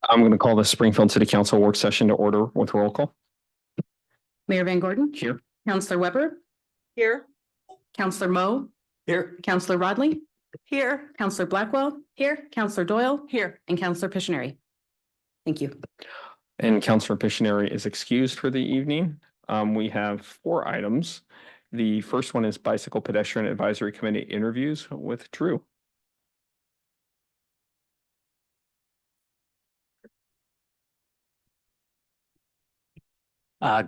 I'm going to call the Springfield City Council work session to order with roll call. Mayor Van Gordon. Here. Councillor Weber. Here. Councillor Moe. Here. Councillor Rodley. Here. Councillor Blackwell. Here. Councillor Doyle. Here. And Councillor Pictionary. Thank you. And Councillor Pictionary is excused for the evening. We have 4 items. The first one is Bicycle Pedestrian Advisory Committee interviews with Drew.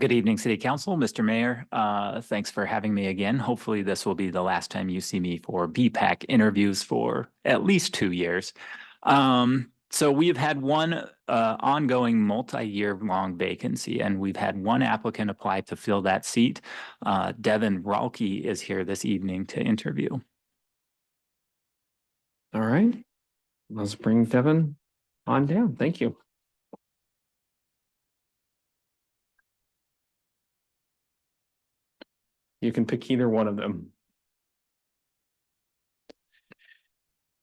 Good evening, City Council, Mr. Mayor. Thanks for having me again. Hopefully this will be the last time you see me for BPAC interviews for at least 2 years. So we've had one ongoing multi-year long vacancy, and we've had one applicant apply to fill that seat. Devin Ralke is here this evening to interview. All right. Let's bring Devin on down. Thank you. You can pick either one of them.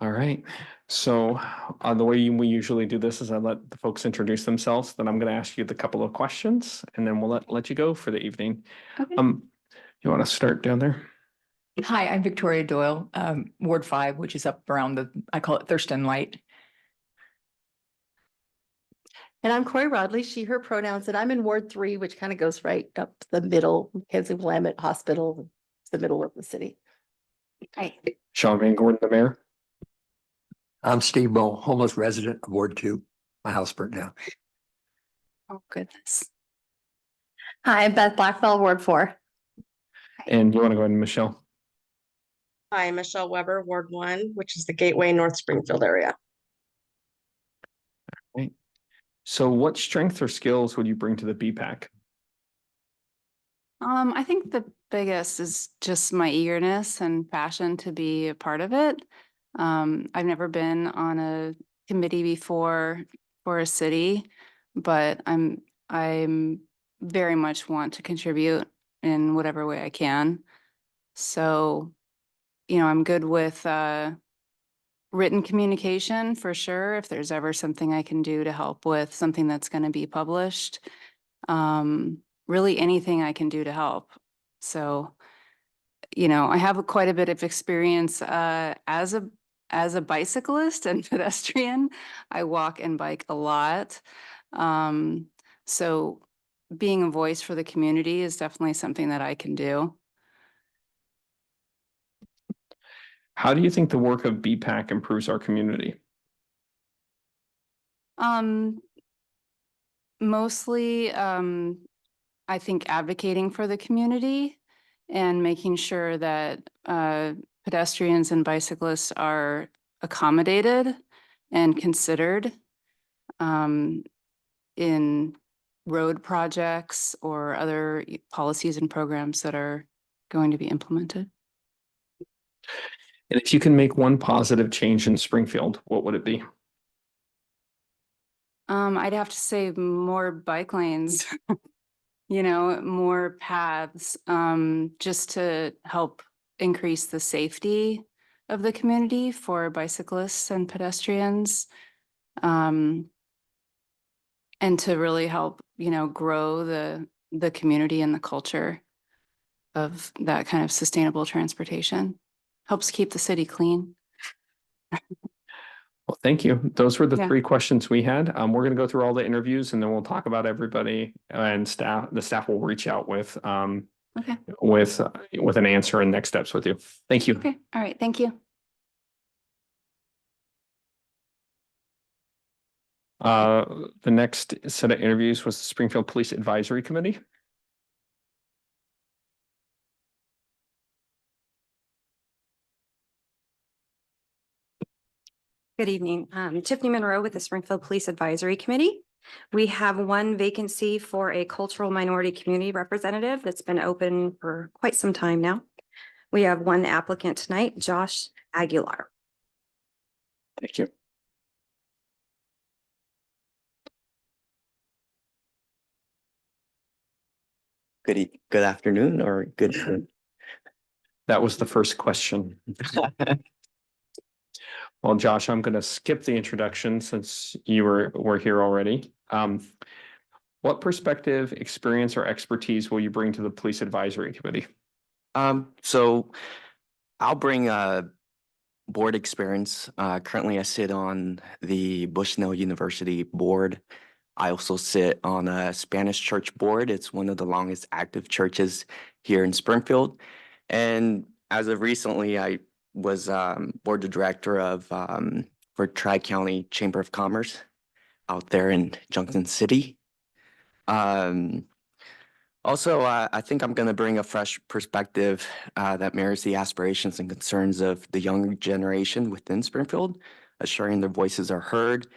All right. So the way we usually do this is I let the folks introduce themselves. Then I'm going to ask you the couple of questions, and then we'll let you go for the evening. Okay. You want to start down there? Hi, I'm Victoria Doyle, Ward 5, which is up around I call it Thurston Light. And I'm Corey Rodley, she, her pronouns, and I'm in Ward 3, which kind of goes right up the middle, Mackenzie-Willamette Hospital, it's the middle of the city. Hi. Sean Van Gordon, the mayor. I'm Steve Bow, homeless resident of Ward 2. My house burnt down. Oh, goodness. Hi, I'm Beth Blackwell, Ward 4. And you want to go ahead and Michelle? Hi, Michelle Weber, Ward 1, which is the Gateway North Springfield area. Right. So what strengths or skills would you bring to the BPAC? I think the biggest is just my eagerness and passion to be a part of it. I've never been on a committee before for a city, but I'm very much want to contribute in whatever way I can. So, you know, I'm good with written communication for sure. If there's ever something I can do to help with something that's going to be published, really anything I can do to help. So, you know, I have quite a bit of experience as a bicyclist and pedestrian. I walk and bike a lot. So being a voice for the community is definitely something that I can do. How do you think the work of BPAC improves our community? Mostly, I think advocating for the community and making sure that pedestrians and bicyclists are accommodated and considered in road projects or other policies and programs that are going to be implemented. And if you can make one positive change in Springfield, what would it be? I'd have to say more bike lanes, you know, more paths, just to help increase the safety of the community for bicyclists and pedestrians. And to really help, you know, grow the community and the culture of that kind of sustainable transportation. Helps keep the city clean. Well, thank you. Those were the Yeah. 3 questions we had. We're going to go through all the interviews and then we'll talk about everybody, and the staff will reach out with Okay. with an answer and next steps with you. Thank you. Okay. All right. Thank you. The next set of interviews was the Springfield Police Advisory Committee. Good evening. Tiffany Monroe with the Springfield Police Advisory Committee. We have one vacancy for a cultural minority community representative that's been open for quite some time now. We have one applicant tonight, Josh Aguilar. Thank you. Good afternoon or good. That was the first question. Well, Josh, I'm gonna skip the introduction since were here already. What perspective, experience, or expertise will you bring to the Police Advisory Committee? So I'll bring board experience. Currently I sit on the Bushnell University board. I also sit on a Spanish church board. It's one of the longest active churches here in Springfield. And as of recently, I was board director of for Tri-County Chamber of Commerce out there in Junction City. Also, I think I'm going to bring a fresh perspective that mirrors the aspirations and concerns of the younger generation within Springfield, assuring their voices are heard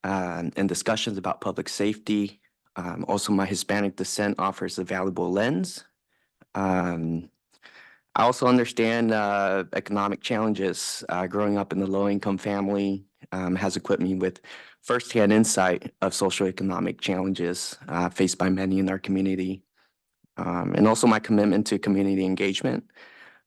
and discussions about public safety. Also, my Hispanic descent offers a valuable lens. I also understand economic challenges. Growing up in a low-income family has equipped me with firsthand insight of socioeconomic challenges faced by many in our community. And also my commitment to community engagement.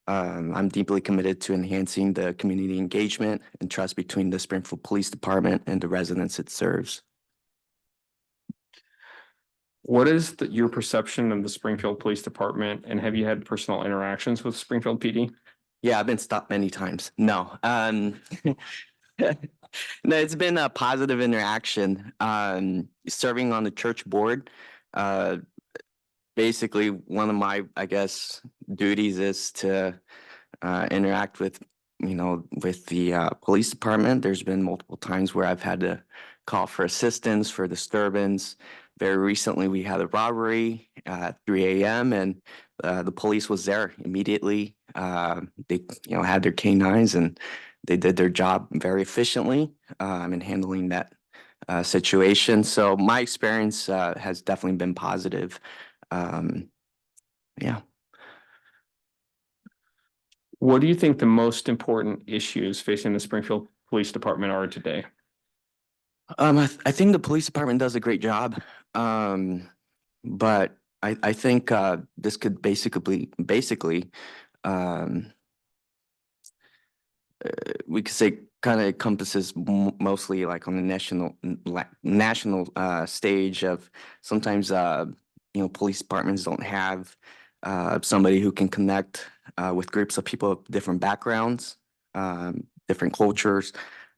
I'm deeply committed to enhancing the community engagement and trust between the Springfield Police Department and the residents it serves. What is your perception of the Springfield Police Department, and have you had personal interactions with Springfield PD? Yeah, I've been stopped many times. No, no, it's been a positive interaction. Serving on the church board, basically one of my, I guess, duties is to interact with, with the police department. There's been multiple times where I've had to call for assistance, for disturbance. Very recently, we had a robbery at 3 a.m. and the police was there immediately. They, had their canines and they did their job very efficiently in handling that situation. So my experience has definitely been positive. Yeah. What do you think the most important issues facing the Springfield Police Department are today? I think the police department does a great job. But I think this could basically we could say kind of encompasses mostly like on the national stage of sometimes police departments don't have somebody who can connect with groups of people of different backgrounds, different cultures.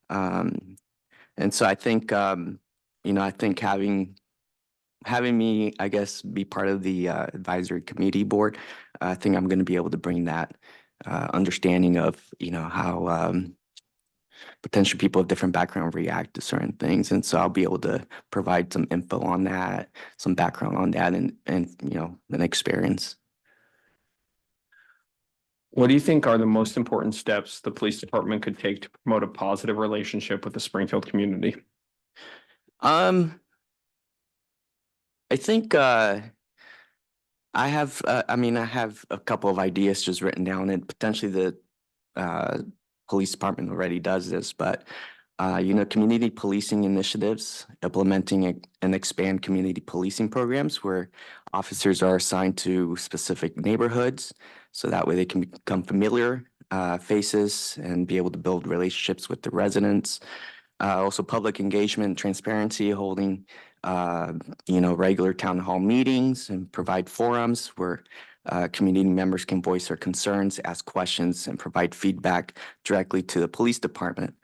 And so I think I think having me, I guess, be part of the advisory committee board, I think I'm going to be able to bring that understanding of, how potential people of different background react to certain things. And so I'll be able to provide some info on that, some background on that and an experience. What do you think are the most important steps the police department could take to promote a positive relationship with the Springfield community? I think I have a couple of ideas just written down, and potentially the police department already does this, but community policing initiatives, implementing and expand community policing programs where officers are assigned to specific neighborhoods, so that way they can become familiar faces and be able to build relationships with the residents. Also public engagement, transparency, holding regular town hall meetings and provide forums where community members can voice their concerns, ask questions, and provide feedback directly to the police department.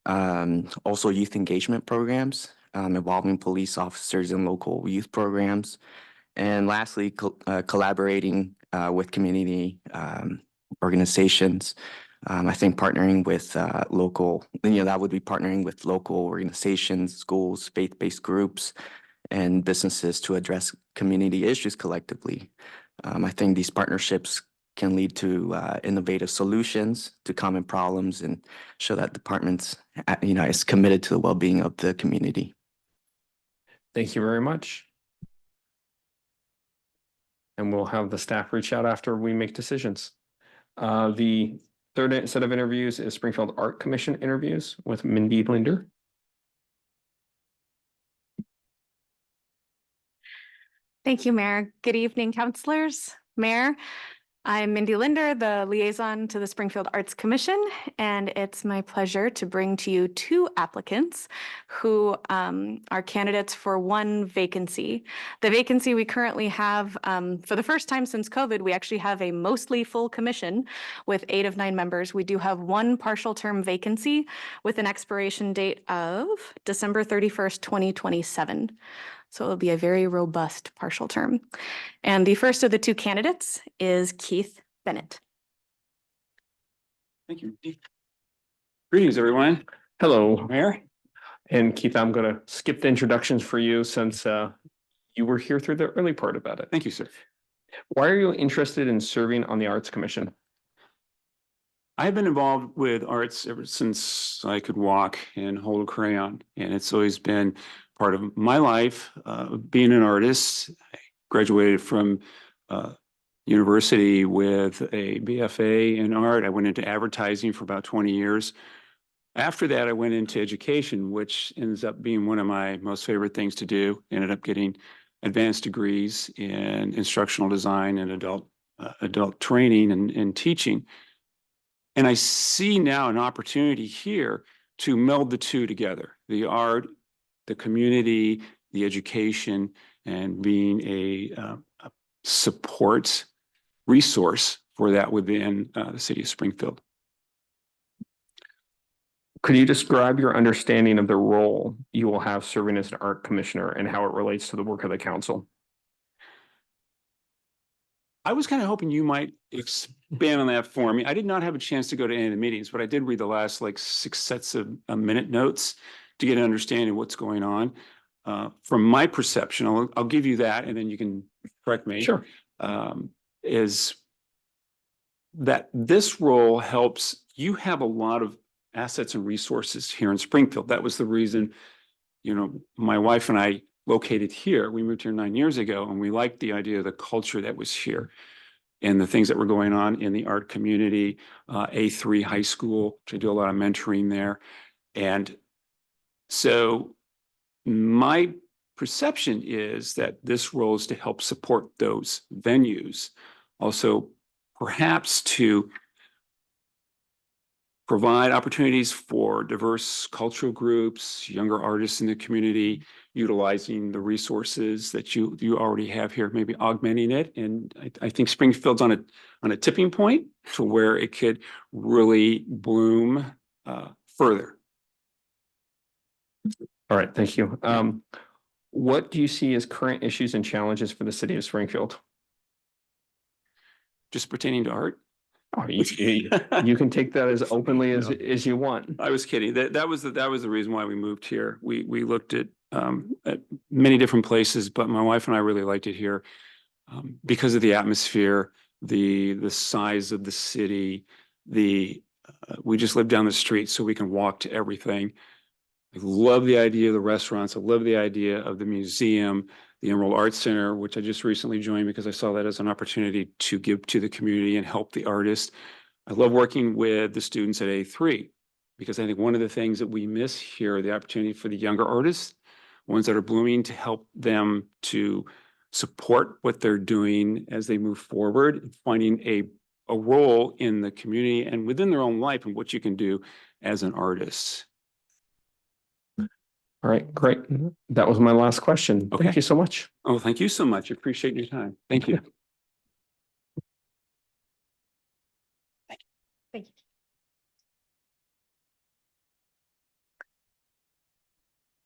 Also youth engagement programs involving police officers in local youth programs. And lastly, collaborating with community organizations. I think partnering with local, that would be partnering with local organizations, schools, faith-based groups, and businesses to address community issues collectively. I think these partnerships can lead to innovative solutions to common problems and show that departments, is committed to the well-being of the community. Thank you very much. And we'll have the staff reach out after we make decisions. The third set of interviews is Springfield Art Commission interviews with Mindy Linder. Thank you, Mayor. Good evening, councilors. Mayor, I'm Mindy Linder, the liaison to the Springfield Arts Commission, and it's my pleasure to bring to you two applicants who are candidates for one vacancy. The vacancy we currently have, for the first time since COVID, we actually have a mostly full commission with 8 of 9 members. We do have one partial term vacancy with an expiration date of December 31st, 2027. So it'll be a very robust partial term. And the first of the two candidates is Keith Bennett. Thank you. Greetings, everyone. Hello. Mayor? And Keith, I'm going to skip the introductions for you since you were here through the early part about it. Thank you, sir. Why are you interested in serving on the Arts Commission? I've been involved with arts ever since I could walk and hold a crayon, and it's always been part of my life, being an artist. I graduated from university with a BFA in art. I went into advertising for about 20 years. After that, I went into education, which ends up being one of my most favorite things to do. Ended up getting advanced degrees in instructional design and adult training and teaching. And I see now an opportunity here to meld the two together, the art, the community, the education, and being a support resource for that within the city of Springfield. Could you describe your understanding of the role you will have serving as an art commissioner and how it relates to the work of the council? I was kind of hoping you might expand on that for me. I did not have a chance to go to any of the meetings, but I did read the last like 6 sets of minute notes to get an understanding of what's going on. From my perception, I'll give you that and then you can correct me. Sure. Is that this role helps you have a lot of assets and resources here in Springfield. That was the reason, my wife and I located here. We moved here 9 years ago, and we liked the idea of the culture that was here and the things that were going on in the art community, A3 high school, which I do a lot of mentoring there. And so my perception is that this role is to help support those venues. Also, perhaps to provide opportunities for diverse cultural groups, younger artists in the community, utilizing the resources that you already have here, maybe augmenting it. And I think Springfield's on a tipping point to where it could really bloom further. All right, thank you. What do you see as current issues and challenges for the city of Springfield? Just pertaining to art? Oh, you can take that as openly as you want. I was kidding. That was the reason why we moved here. We looked at many different places, but my wife and I really liked it here because of the atmosphere, the size of the city. We just live down the street, so we can walk to everything. I love the idea of the restaurants. I love the idea of the museum, the Emerald Arts Center, which I just recently joined because I saw that as an opportunity to give to the community and help the artists. I love working with the students at A3 because I think one of the things that we miss here, the opportunity for the younger artists, ones that are blooming, to help them to support what they're doing as they move forward, finding a role in the community and within their own life and what you can do as an artist. All right, great. That was my last question. Okay. Thank you so much. Oh, thank you so much. I appreciate your time. Thank you. Thank you.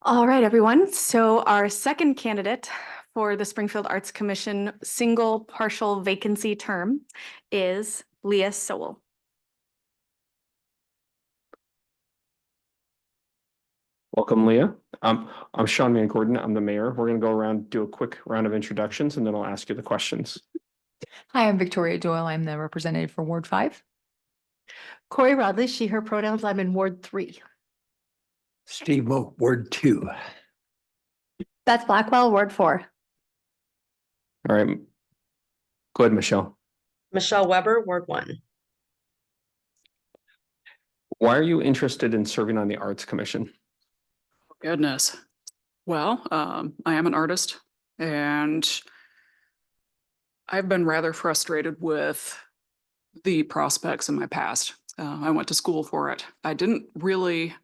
All right, everyone. So our second candidate for the Springfield Arts Commission single partial vacancy term is Leah Sowell. Welcome, Leah. I'm Sean Van Gordon. I'm the mayor. We're going to go around, do a quick round of introductions, and then I'll ask you the questions. Hi, I'm Victoria Doyle. I'm the representative for Ward 5. Corey Rodley, she, her pronouns. I'm in Ward 3. Steve Moe, Ward 2. Beth Blackwell, Ward 4. All right. Go ahead, Michelle. Michelle Weber, Ward 1. Why are you interested in serving on the Arts Commission? Goodness. Well, I am an artist and I've been rather frustrated with the prospects in my past. I went to school for it. I didn't really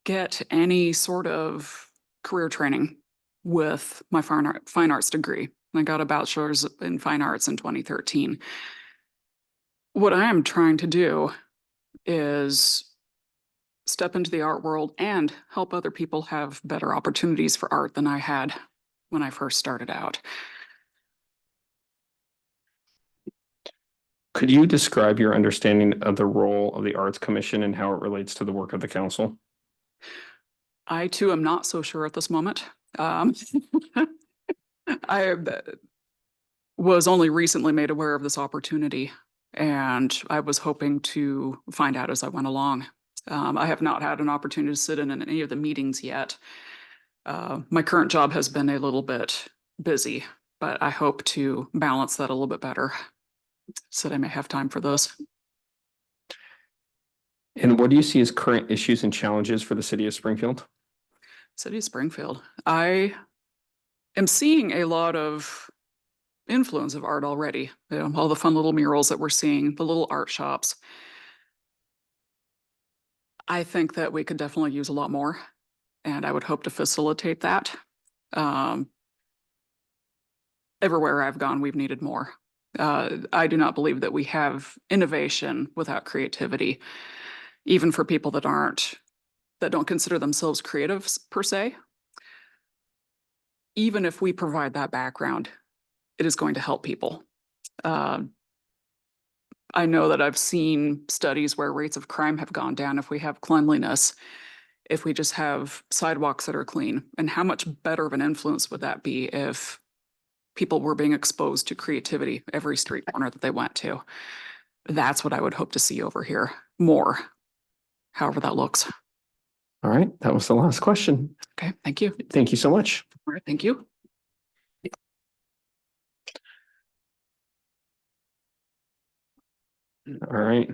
get any sort of career training with my fine arts degree. I got a bachelor's in fine arts in 2013. What I am trying to do is step into the art world and help other people have better opportunities for art than I had when I first started out. Could you describe your understanding of the role of the Arts Commission and how it relates to the work of the council? I too am not so sure at this moment. I was only recently made aware of this opportunity, and I was hoping to find out as I went along. I have not had an opportunity to sit in any of the meetings yet. My current job has been a little bit busy, but I hope to balance that a little bit better so that I may have time for those. And what do you see as current issues and challenges for the city of Springfield? City of Springfield. I am seeing a lot of influence of art already. All the fun little murals that we're seeing, the little art shops. I think that we could definitely use a lot more, and I would hope to facilitate that. Everywhere I've gone, we've needed more. I do not believe that we have innovation without creativity, even for people that don't consider themselves creatives per se. Even if we provide that background, it is going to help people. I know that I've seen studies where rates of crime have gone down if we have cleanliness, if we just have sidewalks that are clean. And how much better of an influence would that be if people were being exposed to creativity every street corner that they went to? That's what I would hope to see over here more, however that looks. All right, that was the last question. Okay, thank you. Thank you so much. All right, thank you. All right.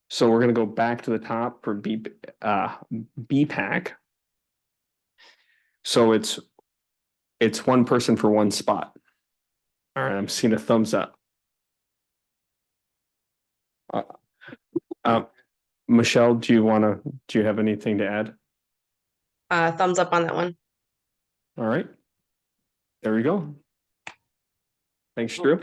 So we're gonna go back to the top for BPAC. So it's one person for one spot. All right, I'm seeing a thumbs up. Michelle, do you have anything to add? Thumbs up on that one. All right. There we go. Thanks, Drew.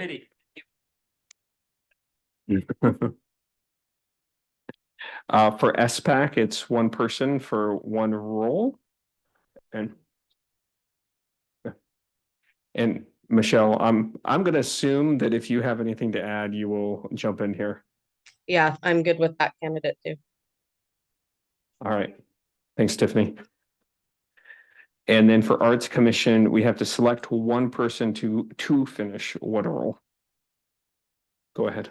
For SPAC, it's one person for one role. And Michelle, I'm gonna assume that if you have anything to add, you will jump in here. Yeah, I'm good with that candidate too. All right. Thanks, Tiffany. And then for Arts Commission, we have to select one person to finish what role. Go ahead.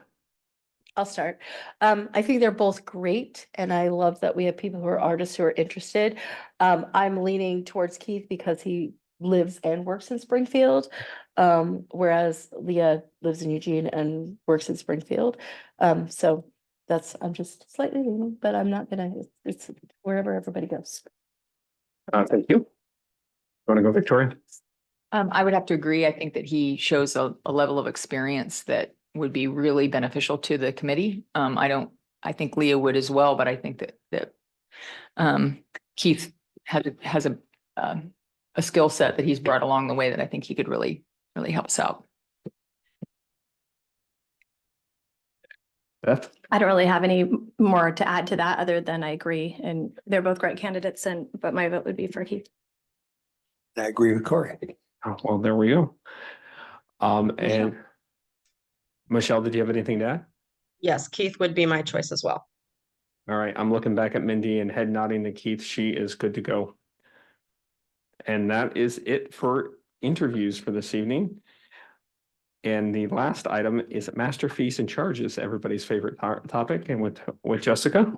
I'll start. I think they're both great, and I love that we have people who are artists who are interested. I'm leaning towards Keith because he lives and works in Springfield, whereas Leah lives in Eugene and works in Springfield. So I'm just slightly leaning, but I'm not gonna, it's wherever everybody goes. Thank you. Want to go, Victoria? I would have to agree. I think that he shows a level of experience that would be really beneficial to the committee. I think Leah would as well, but I think that Keith has a skill set that he's brought along the way that I think he could really help us out. Beth? I don't really have any more to add to that other than I agree, and they're both great candidates, but my vote would be for Keith. I agree with Corey. Oh, well, there we go. And Michelle, did you have anything to add? Yes, Keith would be my choice as well. All right, I'm looking back at Mindy and head nodding to Keith. She is good to go. And that is it for interviews for this evening. And the last item is master fees and charges, everybody's favorite topic, and with Jessica.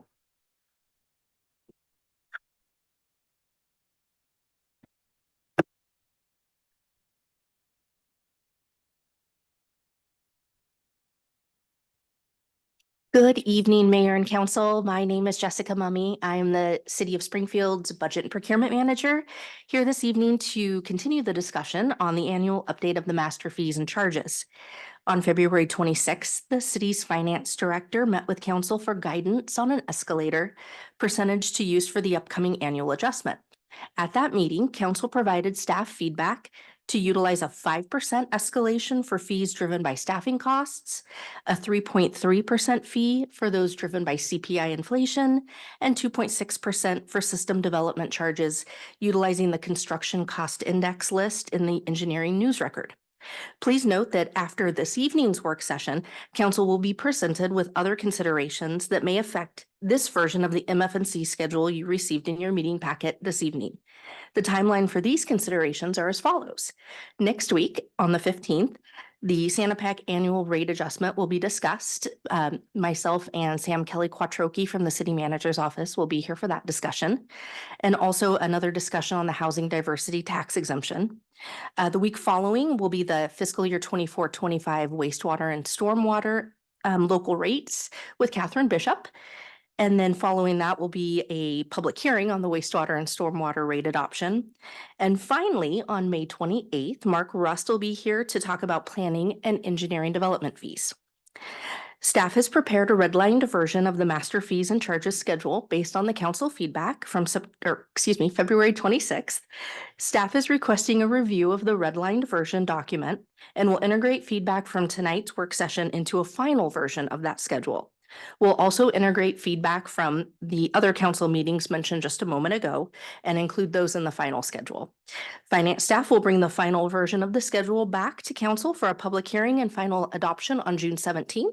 Good evening, Mayor and Council. My name is Jessica Mummy. I am the City of Springfield's Budget and Procurement Manager here this evening to continue the discussion on the annual update of the master fees and charges. On February 26th, the city's finance director met with council for guidance on an escalator percentage to use for the upcoming annual adjustment. At that meeting, council provided staff feedback to utilize a 5% escalation for fees driven by staffing costs, a 3.3% fee for those driven by CPI inflation, and 2.6% for system development charges utilizing the construction cost index list in the engineering news record. Please note that after this evening's work session, council will be presented with other considerations that may affect this version of the MF&C schedule you received in your meeting packet this evening. The timeline for these considerations are as follows. Next week, on the 15th, the Sanapac annual rate adjustment will be discussed. Myself and Sam Kelly Quattrochi from the city manager's office will be here for that discussion. And also another discussion on the housing diversity tax exemption. The week following will be the fiscal year 24-25 wastewater and stormwater local rates with Catherine Bishop. And then following that will be a public hearing on the wastewater and stormwater rate adoption. And finally, on May 28th, Mark Rust will be here to talk about planning and engineering development fees. Staff has prepared a redlined version of the master fees and charges schedule based on the council feedback from February 26th. Staff is requesting a review of the redlined version document and will integrate feedback from tonight's work session into a final version of that schedule. We'll also integrate feedback from the other council meetings mentioned just a moment ago and include those in the final schedule. Finance staff will bring the final version of the schedule back to council for a public hearing and final adoption on June 17th.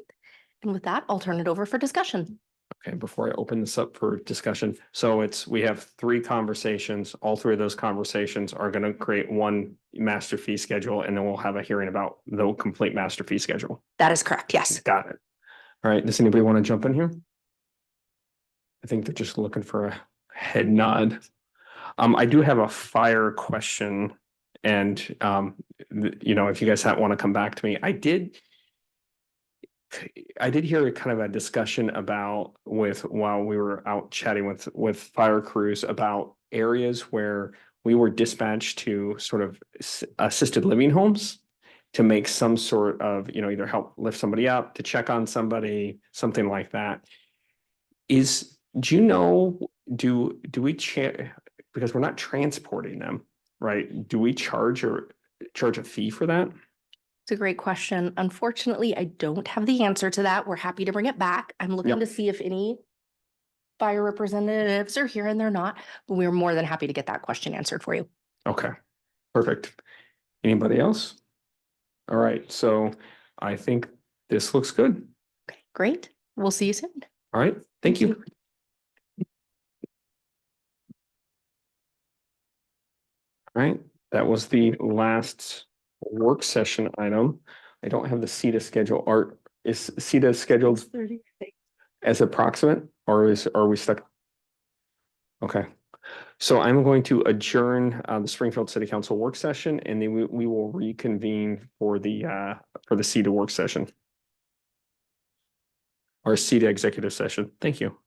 And with that, I'll turn it over for discussion. Okay, before I open this up for discussion, so we have 3 conversations. All 3 of those conversations are going to create one master fee schedule, and then we'll have a hearing about the complete master fee schedule. That is correct, yes. Got it. All right, does anybody want to jump in here? I think they're just looking for a head nod. I do have a fire question, and if you guys want to come back to me, I did hear kind of a discussion while we were out chatting with fire crews about areas where we were dispatched to sort of assisted living homes to make some sort of, either help lift somebody up, to check on somebody, something like that. Do we because we're not transporting them, right? Do we charge a fee for that? It's a great question. Unfortunately, I don't have the answer to that. We're happy to bring it back. I'm looking to see if any fire representatives are here, and they're not, but we're more than happy to get that question answered for you. Okay, perfect. Anybody else? All right, so I think this looks good. Okay, great. We'll see you soon. All right, thank you. All right, that was the last work session item. I don't have the CETA schedule. Is CETA scheduled as approximate, or are we stuck? Okay. So I'm going to adjourn the Springfield City Council work session, and then we will reconvene for the CETA work session. Or CETA executive session. Thank you.